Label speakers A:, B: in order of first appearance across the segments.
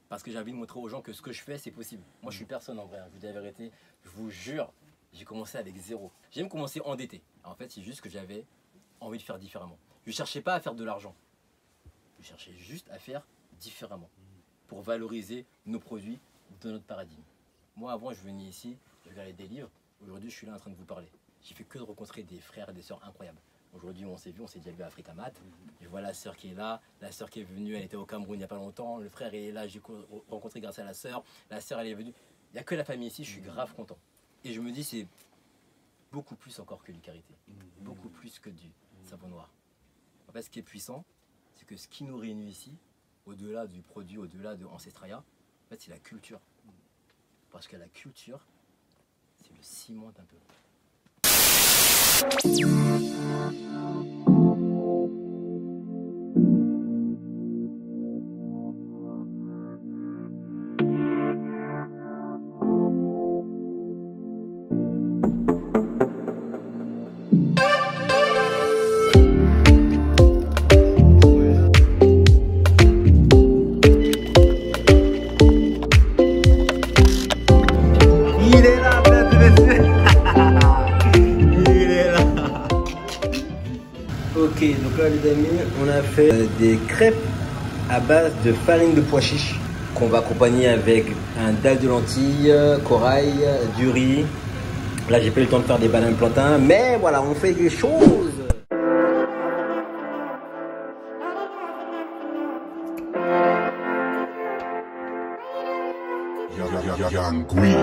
A: Parce que j'ai envie de montrer aux gens que ce que je fais, c'est possible. Moi, je suis personne en vrai, hein. Je vous dis la vérité. Je vous jure, j'ai commencé avec zéro. J'ai même commencé endetté. En fait, c'est juste que j'avais envie de faire différemment. Je ne cherchais pas à faire de l'argent. Je cherchais juste à faire différemment. Pour valoriser nos produits dans notre paradigme. Moi, avant, je venais ici, je regardais des livres. Aujourd'hui, je suis là en train de vous parler. J'ai fait que de rencontrer des frères et des sœurs incroyables. Aujourd'hui, on s'est vu, on s'est déjà vu à Africamat. Je vois la sœur qui est là, la sœur qui est venue, elle était au Cameroun il n'y a pas longtemps. Le frère est là, j'ai rencontré grâce à la sœur. La sœur, elle est venue. Il n'y a que la famille ici, je suis grave content. Et je me dis, c'est beaucoup plus encore que du karité. Beaucoup plus que du savon noir. En fait, ce qui est puissant, c'est que ce qui nous réunit ici, au-delà du produit, au-delà de Ancestraya, en fait, c'est la culture. Parce que la culture, c'est le ciment d'un peuple.
B: Ok, donc là les amis, on a fait des crêpes à base de farine de pois chiches qu'on va accompagner avec un dalle de lentilles, corail, du riz. Là j'ai pas eu le temps de faire des bananes plantains, mais voilà, on fait des choses.
C: Young Greed.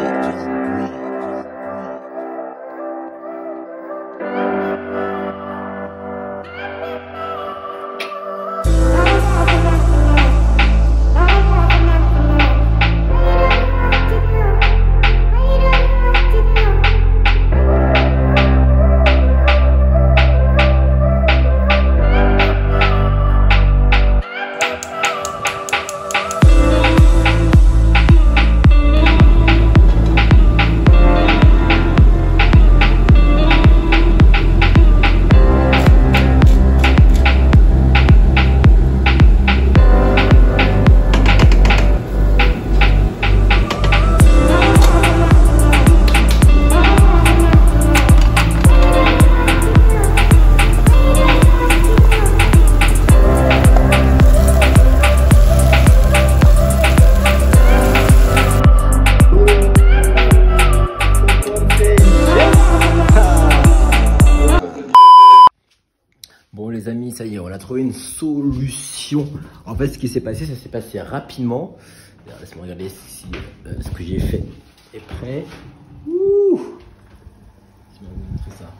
B: Bon les amis, ça y est, on a trouvé une solution. En fait, ce qui s'est passé, ça s'est passé rapidement. Laisse-moi regarder si ce que j'ai fait est prêt. Ouh, je vais vous montrer ça.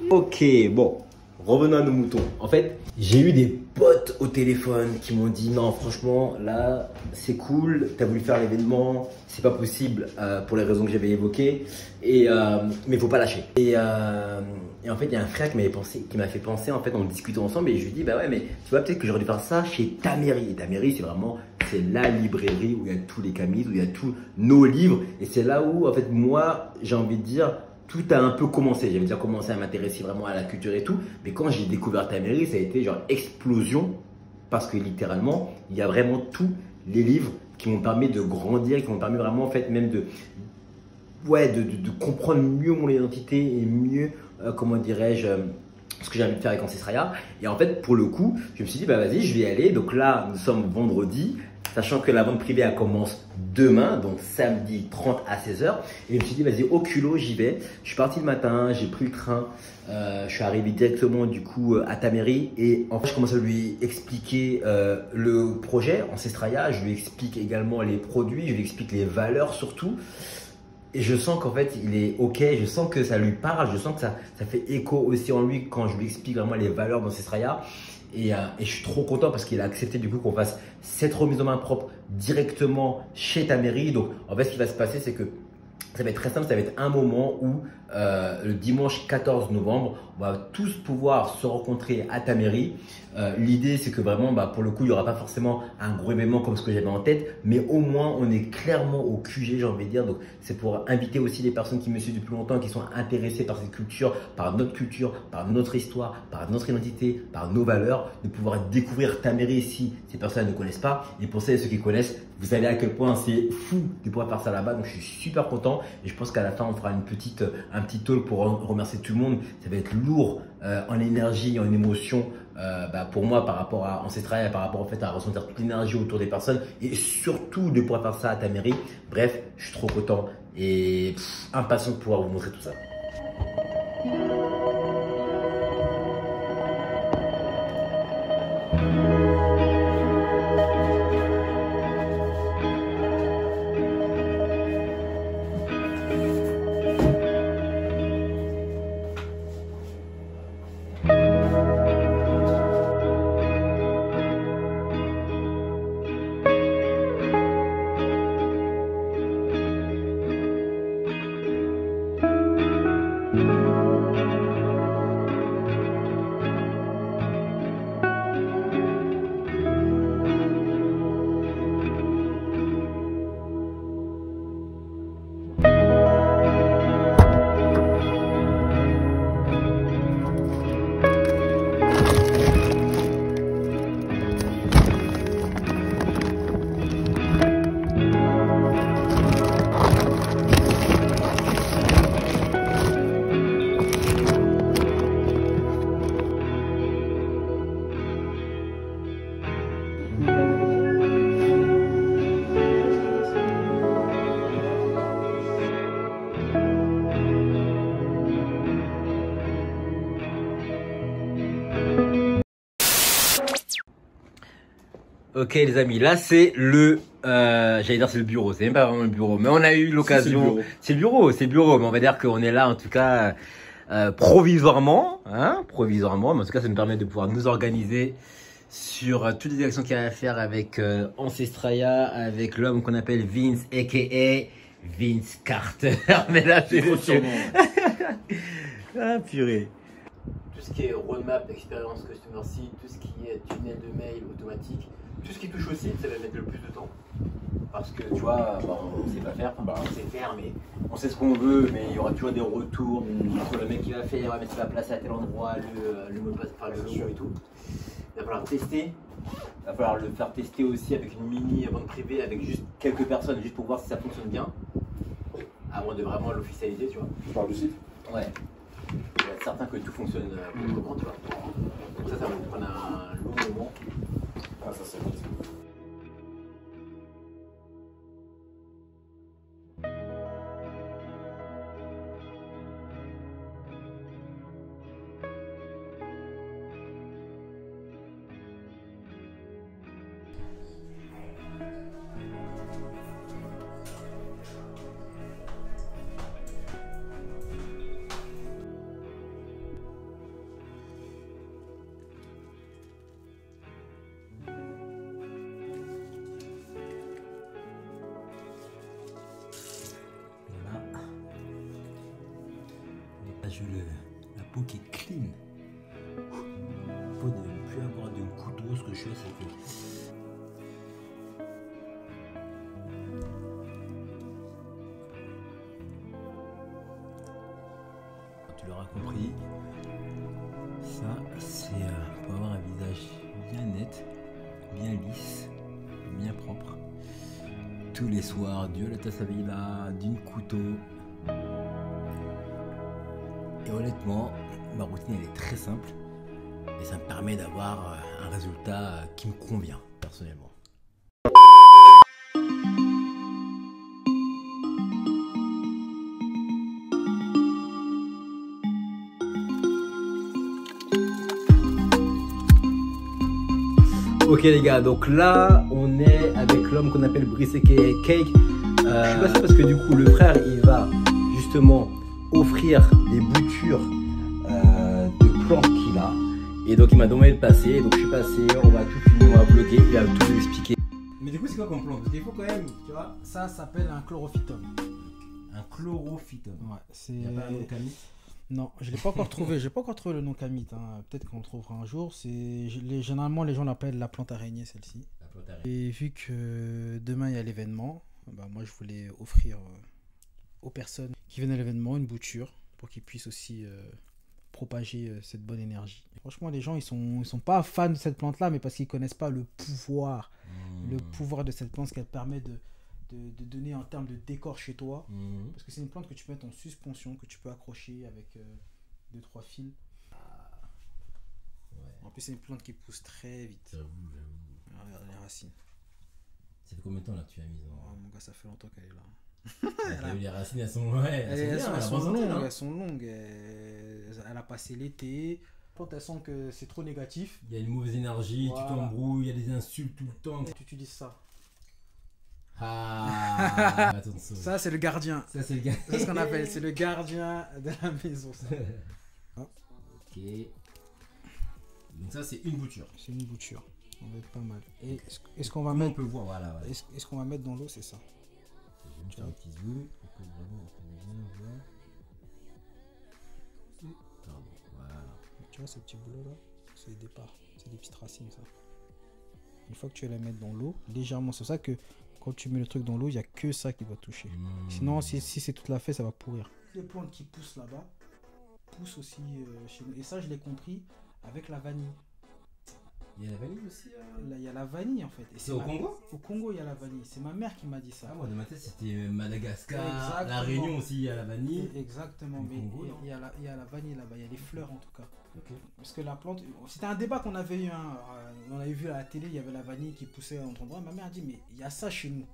B: Ok, bon, revenons à nos moutons. En fait, j'ai eu des potes au téléphone qui m'ont dit non, franchement, là, c'est cool, t'as voulu faire l'événement, c'est pas possible pour les raisons que j'avais évoquées, mais faut pas lâcher. Et en fait, il y a un frère qui m'a fait penser, en fait, en discutant ensemble, et je lui dis, bah ouais, mais tu vois, peut-être que j'aurais dû faire ça chez Tamery. Et Tamery, c'est la librairie où il y a tous les camis, où il y a tous nos livres, et c'est là où, en fait, moi, j'ai envie de dire, tout a un peu commencé. J'avais déjà commencé à m'intéresser vraiment à la culture et tout. Mais quand j'ai découvert Tamery, ça a été genre explosion. Parce que littéralement, il y a vraiment tous les livres qui m'ont permis de grandir, qui m'ont permis vraiment en fait même de comprendre mieux mon identité et mieux, comment dirais-je, ce que j'ai envie de faire avec Ancestraya. Et en fait, pour le coup, je me suis dit, bah vas-y, je vais y aller. Donc là, nous sommes vendredi. Sachant que la vente privée elle commence demain, donc samedi 30 à 16h. Et je me suis dit, vas-y, au culot, j'y vais. Je suis parti le matin, j'ai pris le train. Je suis arrivé directement du coup à Tamery. Et en fait, je commence à lui expliquer le projet Ancestraya. Je lui explique également les produits, je lui explique les valeurs surtout. Et je sens qu'en fait, il est OK, je sens que ça lui parle, je sens que ça fait écho aussi en lui quand je lui explique vraiment les valeurs d'Ancestraya. Et je suis trop content parce qu'il a accepté du coup qu'on fasse cette remise en main propre directement chez Tamery. Donc en fait, ce qui va se passer, c'est que ça va être très simple, ça va être un moment où le dimanche 14 novembre, on va tous pouvoir se rencontrer à ta mairie. L'idée, c'est que vraiment, pour le coup, il n'y aura pas forcément un gros événement comme ce que j'avais en tête, mais au moins, on est clairement au QG, j'ai envie de dire. Donc, c'est pour inviter aussi les personnes qui me suivent depuis longtemps, qui sont intéressées par cette culture, par notre histoire, par notre identité, par nos valeurs, de pouvoir découvrir ta mairie si ces personnes ne connaissent pas. Et pour celles et ceux qui connaissent, vous savez à quel point c'est fou de pouvoir faire ça là-bas. Donc, je suis super content et je pense qu'à la fin, on fera un petit talk pour remercier tout le monde. Ça va être lourd en énergie, en émotion. Pour moi par rapport à Ancestral, par rapport au fait à ressentir toute l'énergie autour des personnes et surtout de pouvoir faire ça à ta mairie. Bref, je suis trop content et impatient de pouvoir vous montrer tout ça. Ok les amis, là c'est le, j'allais dire c'est le bureau, c'est même pas vraiment le bureau, mais on a eu l'occasion, c'est le bureau, mais on va dire qu'on est là en tout cas provisoirement, provisoirement, mais en tout cas ça nous permet de pouvoir nous organiser sur toutes les actions qu'il y a à faire avec Ancestraya, avec l'homme qu'on appelle Vince, aka Vince Carter, mais là c'est monsieur. Ah purée. Tout ce qui est roadmap, expérience customer site, tout ce qui est tunnel de mail automatique, tout ce qui touche au site, ça va mettre le plus de temps. Parce que tu vois, on sait pas faire, on sait faire, mais on sait ce qu'on veut, mais il y aura toujours des retours entre le mec qui va faire, il va mettre la place à tel endroit, le mot de passe, le logo et tout. Il va falloir tester, il va falloir le faire tester aussi avec une mini vente privée, avec juste quelques personnes, juste pour voir si ça fonctionne bien, avant de vraiment l'officialiser, tu vois.
D: Tu parles du site?
B: Ouais. Il y a certain que tout fonctionne comment, tu vois. Donc ça va nous prendre un long moment.
D: Ah, ça c'est vite.
B: La peau qui est clean. Faut ne plus avoir de couteau. Ce que je fais, c'est que tu l'auras compris, ça c'est pour avoir un visage bien net, bien lisse, bien propre. Tous les soirs, Dieu la tasse à villa, d'une couteau. Et honnêtement, ma routine elle est très simple et ça me permet d'avoir un résultat qui me convient personnellement. Ok les gars, donc là on est avec l'homme qu'on appelle Brice aka Cake. Je suis passé parce que du coup le frère il va justement offrir des boutures de plantes qu'il a. Et donc il m'a demandé de passer, donc je suis passé, on va tout finir, on va vlogger, il va tout nous expliquer. Mais du coup c'est quoi comme plante? Parce qu'il faut quand même, tu vois.
E: Ça s'appelle un chlorophytum.
B: Un chlorophytum.
E: Ouais, c'est.
B: Il n'y a pas un autre camis?
E: Non, je l'ai pas encore trouvé. J'ai pas encore trouvé le nom kamite. Hein. Peut-être qu'on le trouvera un jour. Généralement, les gens l'appellent la plante araignée, celle-ci.
B: La plante araignée.
E: Et vu que demain il y a l'événement, bah, moi je voulais offrir aux personnes qui viennent à l'événement une bouture pour qu'ils puissent aussi propager cette bonne énergie. Et franchement, les gens ils sont pas fans de cette plante-là, mais parce qu'ils connaissent pas le pouvoir de cette plante, ce qu'elle permet de donner en termes de décor chez toi. Parce que c'est une plante que tu peux mettre en suspension, que tu peux accrocher avec 2-3 fils.
B: Ouais.
E: En plus, c'est une plante qui pousse très vite. Regarde les racines.
B: Ça fait combien de temps là que tu as mis
E: Oh, mon gars, ça fait longtemps qu'elle est là.
B: T'as vu les racines, elles sont, ouais, elles sont longues.
E: Elles sont longues. Elle a passé l'été. Quand elles sentent que c'est trop négatif,
B: Il y a une mauvaise énergie,
E: Voilà.
B: tu t'embrouilles, il y a des insultes tout le temps.
E: tu utilises ça.
B: Ah, attends,
E: Ça, c'est le gardien.
B: ça c'est le gars.
E: C'est ce qu'on appelle. C'est le gardien de la maison. Ça.
B: Ok. Donc ça c'est une bouture.
E: C'est une bouture. On va être pas mal. Et est-ce qu'on va
B: On
E: mettre,
B: peut voir, voilà.
E: est-ce qu'on va mettre dans l'eau, c'est ça.
B: Je vais me faire un petit zoom pour que vraiment on peut bien voir. Pardon, voilà.
E: Tu vois ces petits boulots là, c'est les départs. C'est des petites racines ça. Une fois que tu vas les mettre dans l'eau, légèrement, c'est pour ça que quand tu mets le truc dans l'eau, il n'y a que ça qui va toucher. Sinon, si c'est toute la feuille, ça va pourrir. Les plantes qui poussent là-bas poussent aussi chez nous. Et ça, je l'ai compris avec la vanille.
B: Il y a la vanille aussi.
E: Là, il y a la vanille en fait. Et
B: C'est au Congo?
E: Au Congo, il y a la vanille. C'est ma mère qui m'a dit ça.
B: Ah, moi de ma tête c'était Madagascar,
E: Exactement.
B: la Réunion aussi, il y a la vanille.
E: Exactement,
B: Au
E: mais
B: Congo, non?
E: il y a la vanille là-bas, il y a les fleurs en tout cas.
B: Ok.
E: Parce que la plante, c'était un débat qu'on avait eu, hein. On avait vu à la télé, il y avait la vanille qui poussait à un endroit. Ma mère a dit, mais il y a ça chez nous.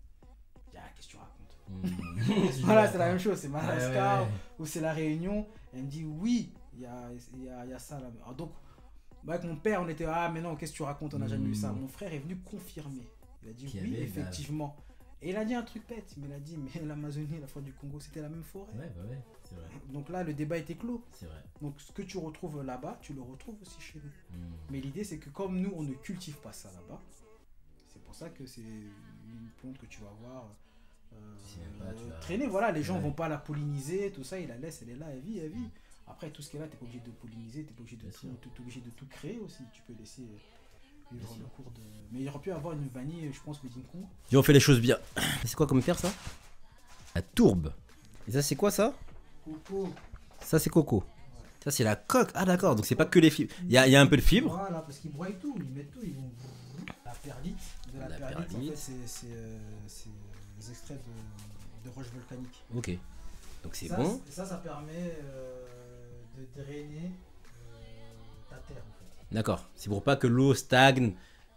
E: Je dis, ah, qu'est-ce que tu racontes? Voilà, c'est la même chose, c'est Madagascar ou c'est la Réunion. Elle me dit, oui, il y a ça là. Alors donc, avec mon père, on était, ah, mais non, qu'est-ce que tu racontes? On n'a jamais eu ça. Mon frère est venu confirmer. Il a dit, oui, effectivement. Et il a dit un truc bête, mais il a dit, mais l'Amazonie, la forêt du Congo, c'était la même forêt.
B: Ouais, bah ouais, c'est vrai.
E: Donc là, le débat était clos.
B: C'est vrai.
E: Donc ce que tu retrouves là-bas, tu le retrouves aussi chez nous. Mais l'idée, c'est que comme nous, on ne cultive pas ça là-bas, c'est pour ça que c'est une plante que tu vas voir traîner. Voilà, les gens vont pas la polliniser, tout ça, ils la laissent, elle est là, elle vit, elle vit. Après, tout ce qui est là, tu n'es pas obligé de polliniser, tu n'es pas obligé de tout créer aussi. Tu peux laisser vivre le cours de... Mais il aurait pu avoir une vanille, je pense, Made in Congo.
A: Et on fait les choses bien. C'est quoi comme pierre ça? La tourbe. Et ça c'est quoi ça?
E: Coco.
A: Ça c'est coco. Ça c'est la coque. Ah d'accord, donc c'est pas que les fibres. Il y a un peu de fibres.
E: Voilà, parce qu'ils broient tout, ils mettent tout, ils vont... La perlite. De la perlite, en fait, c'est des extraits de roches volcaniques.
A: Ok. Donc c'est bon.
E: Ça permet de drainer ta terre en fait.
A: D'accord. C'est pour pas que l'eau stagne.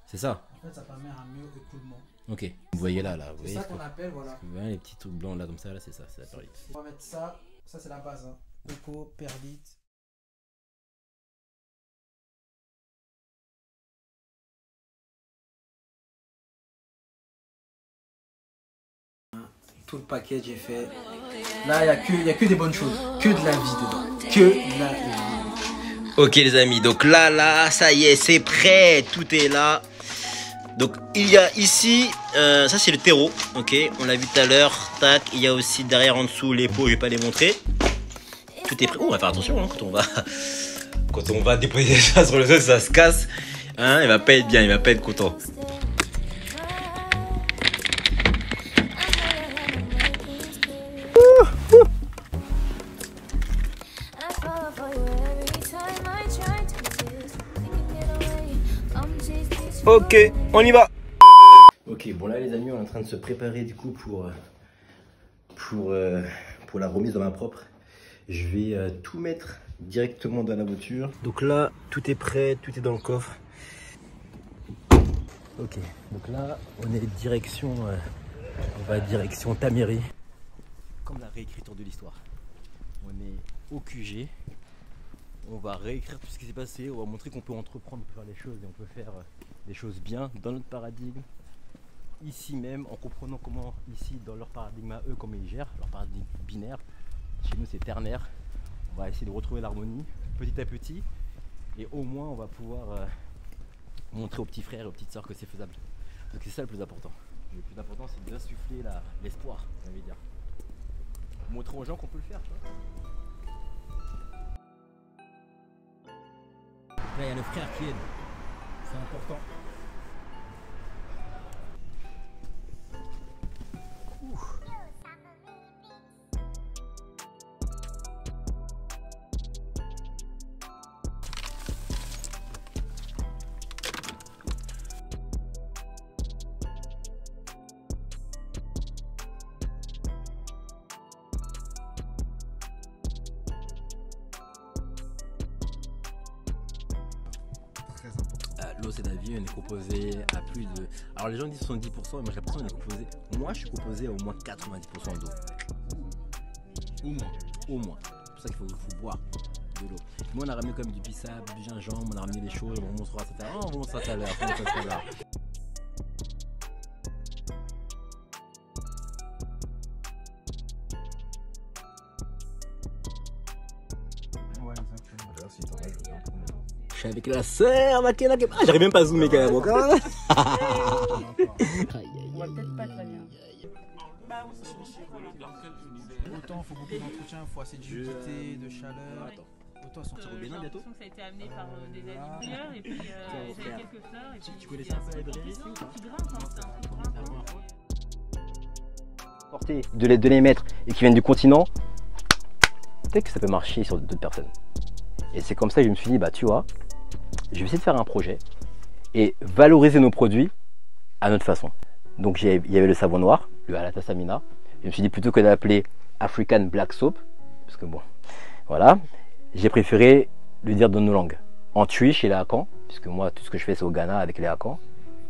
A: C'est ça?
E: En fait, ça permet un mieux écoulement.
A: Ok. Vous voyez là, vous
E: C'est
A: voyez
E: ça qu'on appelle, voilà.
A: vous voyez les petits trucs blancs là comme ça, là c'est ça, c'est la perlite.
E: On va mettre ça, ça c'est la base. Hein. Coco, perlite. Tout le paquet j'ai fait. Là, il n'y a que des bonnes choses. Que de la vie dedans. Que de la vie.
A: Ok les amis, donc là, ça y est, c'est prêt. Tout est là. Donc il y a ici, ça c'est le terreau. Ok, on l'a vu tout à l'heure. Tac, il y a aussi derrière en dessous les pots, je vais pas les montrer. Tout est prêt. Oh, on va faire attention hein, quand on va déposer ça sur le sol, ça se casse. Hein, il va pas être bien, il va pas être content. Ok, on y va. Ok, bon là les amis, on est en train de se préparer du coup pour la remise de main propre. Je vais tout mettre directement dans la voiture. Donc là, tout est prêt, tout est dans le coffre. Ok, donc là, on est direction Tamiri. Comme la réécriture de l'histoire. On est au QG. On va réécrire tout ce qui s'est passé. On va montrer qu'on peut entreprendre, on peut faire les choses et on peut faire des choses bien dans notre paradigme. Ici même, en comprenant comment ici, dans leur paradigme à eux, comment ils gèrent, leur paradigme binaire. Chez nous, c'est ternaire. On va essayer de retrouver l'harmonie petit à petit. Et au moins, on va pouvoir montrer aux petits frères et aux petites sœurs que c'est faisable. Donc c'est ça le plus important. Le plus important, c'est d'insuffler l'espoir, j'ai envie de dire. Montrer aux gens qu'on peut le faire, tu vois.
B: Là, il y a le frère qui aide. C'est important. L'eau c'est la vie, on est composé à plus de... Alors les gens disent 70%, mais j'ai l'impression qu'on est composé... Moi je suis composé à au moins 90% d'eau. Au moins. Au moins. C'est pour ça qu'il faut boire de l'eau. Moi on a ramené comme du bissap, du gingembre, on a ramené les choses, on montrera ça tout à l'heure. On montrera ça tout à l'heure.
E: Ouais, exactement.
D: D'ailleurs, si t'en as, je viens prendre.
B: Je suis avec la sœur, Makena. Ah, j'arrive même pas à zoomer quand même.
F: On va peut-être pas très bien.
E: Autant il faut beaucoup d'entretien, il faut assez d'humidité, de chaleur. Autant sortir au Bénin bientôt.
F: Ça a été amené par des agriculteurs et puis j'avais quelques fleurs. Et puis,
B: Tu connais ça un peu, Adrien, ici ou pas?
F: Tu grimpes, hein, c'est un truc grimpe.
G: Porter de les mettre et qui viennent du continent, peut-être que ça peut marcher sur d'autres personnes. Et c'est comme ça que je me suis dit, bah tu vois, je vais essayer de faire un projet et valoriser nos produits à notre façon. Donc il y avait le savon noir, le Alata Samina. Je me suis dit plutôt que d'appeler African Black Soap, parce que bon, voilà, j'ai préféré le dire dans nos langues. En Twi, chez les Akans, puisque moi tout ce que je fais c'est au Ghana avec les Akans,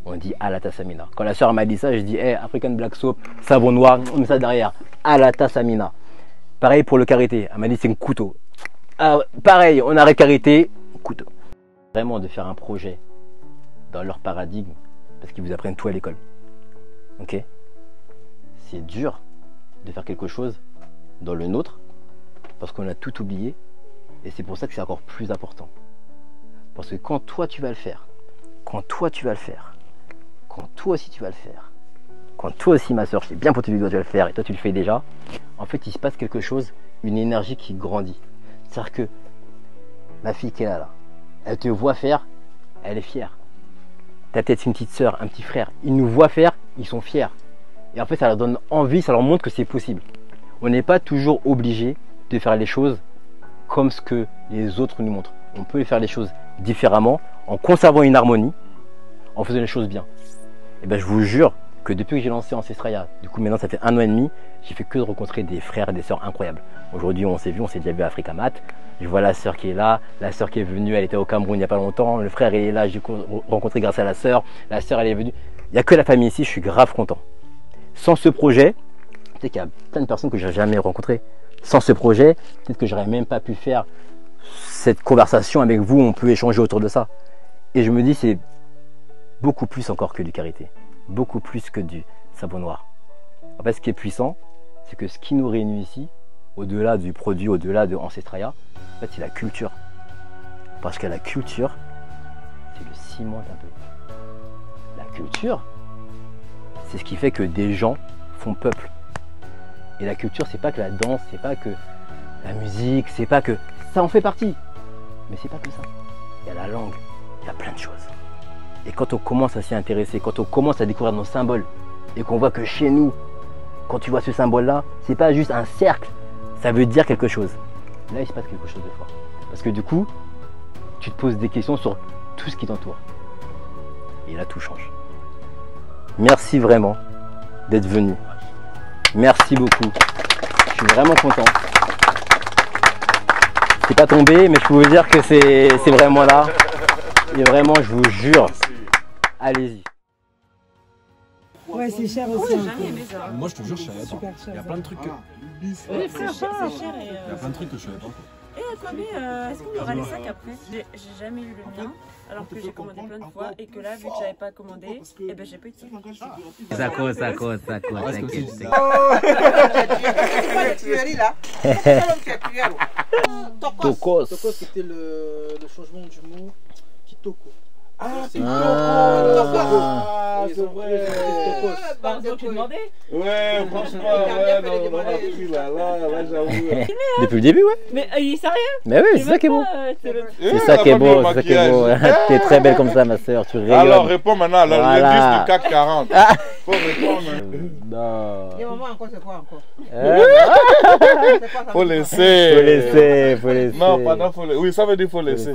G: on dit Alata Samina. Quand la sœur m'a dit ça, je dis hey, African Black Soap, savon noir, on met ça derrière, Alata Samina. Pareil pour le karité, elle m'a dit c'est un couteau. Ah, pareil, on arrête karité, couteau. Vraiment de faire un projet dans leur paradigme, parce qu'ils vous apprennent tout à l'école. Ok? C'est dur de faire quelque chose dans le nôtre, parce qu'on a tout oublié, et c'est pour ça que c'est encore plus important. Parce que quand toi tu vas le faire, quand toi tu vas le faire, quand toi aussi tu vas le faire, quand toi aussi ma soeur, je sais bien pour tu vas le faire, et toi tu le fais déjà, en fait il se passe quelque chose, une énergie qui grandit. C'est-à-dire que ma fille qui est là, elle te voit faire, elle est fière. Ta peut-être une petite soeur, un petit frère, ils nous voient faire, ils sont fiers. Et en fait ça leur donne envie, ça leur montre que c'est possible. On n'est pas toujours obligé de faire les choses comme ce que les autres nous montrent. On peut faire les choses différemment, en conservant une harmonie, en faisant les choses bien. Et ben je vous jure que depuis que j'ai lancé Ancestralia, du coup maintenant ça fait 1 an et demi, j'ai fait que de rencontrer des frères et des sœurs incroyables. Aujourd'hui on s'est déjà vu à Africa Mat. Je vois la sœur qui est là, la sœur qui est venue, elle était au Cameroun il n'y a pas longtemps, le frère il est là, j'ai rencontré grâce à la sœur elle est venue. Il n'y a que la famille ici, je suis grave content. Sans ce projet, peut-être qu'il y a plein de personnes que je n'ai jamais rencontrées. Sans ce projet, peut-être que j'aurais même pas pu faire cette conversation avec vous, on peut échanger autour de ça. Et je me dis c'est beaucoup plus encore que du karité, beaucoup plus que du savon noir. En fait ce qui est puissant, c'est que ce qui nous réunit ici, au-delà du produit, au-delà de Ancestralia, en fait c'est la culture. Parce que la culture, c'est le ciment un peu. La culture, c'est ce qui fait que des gens font peuple. Et la culture, c'est pas que la danse, c'est pas que la musique, c'est pas que... Ça en fait partie. Mais c'est pas que ça. Il y a la langue, il y a plein de choses. Et quand on commence à s'y intéresser, quand on commence à découvrir nos symboles, et qu'on voit que chez nous, quand tu vois ce symbole-là, c'est pas juste un cercle, ça veut dire quelque chose. Là, il se passe quelque chose de fort. Parce que du coup, tu te poses des questions sur tout ce qui t'entoure. Et là, tout change. Merci vraiment d'être venu. Merci beaucoup. Je suis vraiment content. C'est pas tombé, mais je peux vous dire que c'est vraiment là. Et vraiment, je vous jure, allez-y.
H: Ouais, c'est cher aussi.
D: Moi, je te jure, je savais pas.
H: Super cher.
D: Il y a plein de trucs que...
F: C'est cher et...
D: Il y a plein de trucs que je savais pas.
F: Et combien est-ce qu'on aura les sacs après? J'ai jamais eu le mien, alors que j'ai commandé plein de fois et que là, vu que j'avais pas commandé, et ben j'ai pas eu de sac.
B: Ça cause.
G: Tokos.
E: Toko, c'était le changement du mot Kitoko.
H: Ah,
E: c'est
H: Kitoko.
E: Kitoko.
H: c'est vrai.
F: Pardon, tu demandais.
H: Ouais, franchement, ouais, non, on a pris là, j'avoue.
G: Depuis le début, ouais.
F: Mais il est sérieux?
G: Mais oui, c'est ça qui est beau. C'est ça qui est beau, c'est ça qui est beau. T'es très belle comme ça, ma soeur, tu rayonnes.
H: Alors, réponds maintenant,
G: Voilà.
H: l'indice du CAC 40. Faut répondre.
G: Non.
I: Et maman, encore, c'est quoi encore?
H: Faut laisser.
G: Faut laisser, faut laisser.
H: Non, pardon, faut laisser. Oui, ça veut dire faut laisser.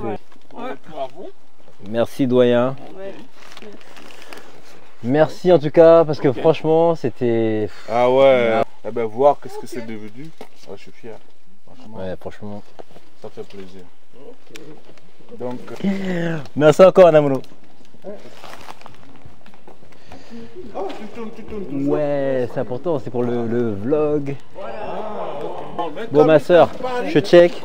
I: Bravo.
G: Merci, doyen.
F: Ouais.
G: Merci en tout cas, parce que franchement, c'était...
H: Ah ouais. Eh ben, voir qu'est-ce que c'est devenu. Ouais, je suis fier. Franchement,
G: Ouais, franchement.
H: ça fait plaisir. Donc,
G: Merci encore, Namono.
H: oh, tu tournes.
G: Ouais, c'est important, c'est pour le vlog. Bon, ma soeur, je check.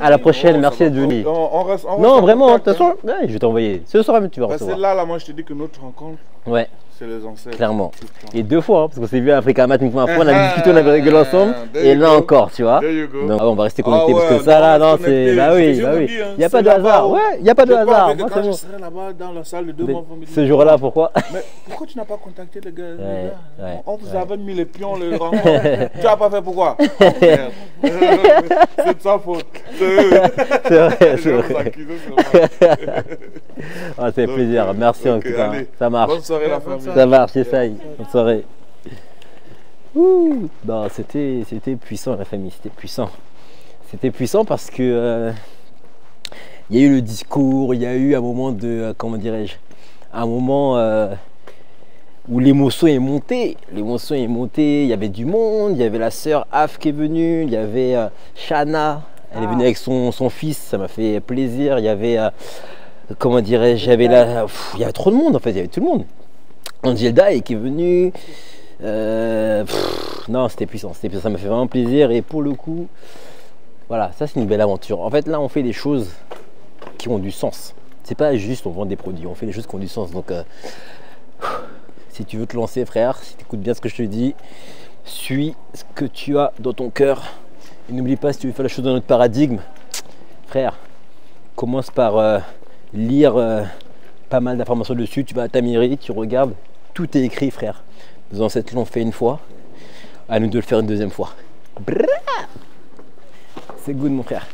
G: À la prochaine, merci d'être venu.
H: On reste
G: Non,
H: en
G: vraiment, de
H: contact,
G: toute façon, ouais, je vais t'envoyer. Ce soir, tu vas
H: Parce que
G: recevoir.
H: là, moi, je te dis que notre rencontre,
G: Ouais,
H: c'est les ancêtres.
G: clairement. Et 2 fois, hein, parce qu'on s'est vu à Africa Mat une première fois, on a discuté, on avait rigolé ensemble.
H: There
G: Et
H: you
G: là
H: go.
G: encore, tu vois.
H: There you go.
G: Donc, on va rester connectés
H: Ah ouais,
G: parce que ça, là, non, c'est.
H: connectés,
G: Bah oui,
H: je
G: bah
H: vous
G: oui.
H: dis, hein,
G: Il n'y a pas
H: c'est
G: de hasard.
H: là-bas,
G: Ouais, il n'y a pas de
H: Je pars
G: hasard.
H: avec
G: Moi,
H: quand
G: c'est
H: je
G: bon.
H: serai là-bas dans la salle de 2 mois familiaux.
G: Ce jour-là, pourquoi?
H: Mais pourquoi tu n'as pas contacté les gars,
G: Ouais, ouais,
H: On vous
G: ouais.
H: avait mis les pions, les rencontres. Tu n'as pas fait pourquoi? Merde. C'est de sa faute.
G: C'est vrai, c'est
H: Je vais vous
G: vrai.
H: accuser, c'est vrai.
G: Ah, c'est
H: Donc,
G: plaisir. Merci en
H: ok,
G: tout cas.
H: allez.
G: Ça marche.
H: Bonne soirée la famille.
G: Ça marche, essaye. Bonne soirée. Ouh, non, c'était puissant la famille, c'était puissant. C'était puissant parce que il y a eu le discours, il y a eu un moment de, comment dirais-je, un moment où l'émotion est montée. L'émotion est montée, il y avait du monde, il y avait la sœur Af qui est venue, il y avait Shana, elle est venue avec son fils, ça m'a fait plaisir. Il y avait, comment dirais-je, il y avait trop de monde en fait, il y avait tout le monde. Angelda qui est venue. Non, c'était puissant, ça m'a fait vraiment plaisir et pour le coup, voilà, ça c'est une belle aventure. En fait, là, on fait des choses qui ont du sens. C'est pas juste on vend des produits, on fait des choses qui ont du sens. Donc, si tu veux te lancer, frère, si tu écoutes bien ce que je te dis, suis ce que tu as dans ton cœur et n'oublie pas, si tu veux faire les choses dans notre paradigme, frère, commence par lire pas mal d'informations dessus. Tu vas à ta mairie, tu regardes, tout est écrit, frère. Nos ancêtres l'ont fait une fois, à nous de le faire une deuxième fois. C'est good, mon frère.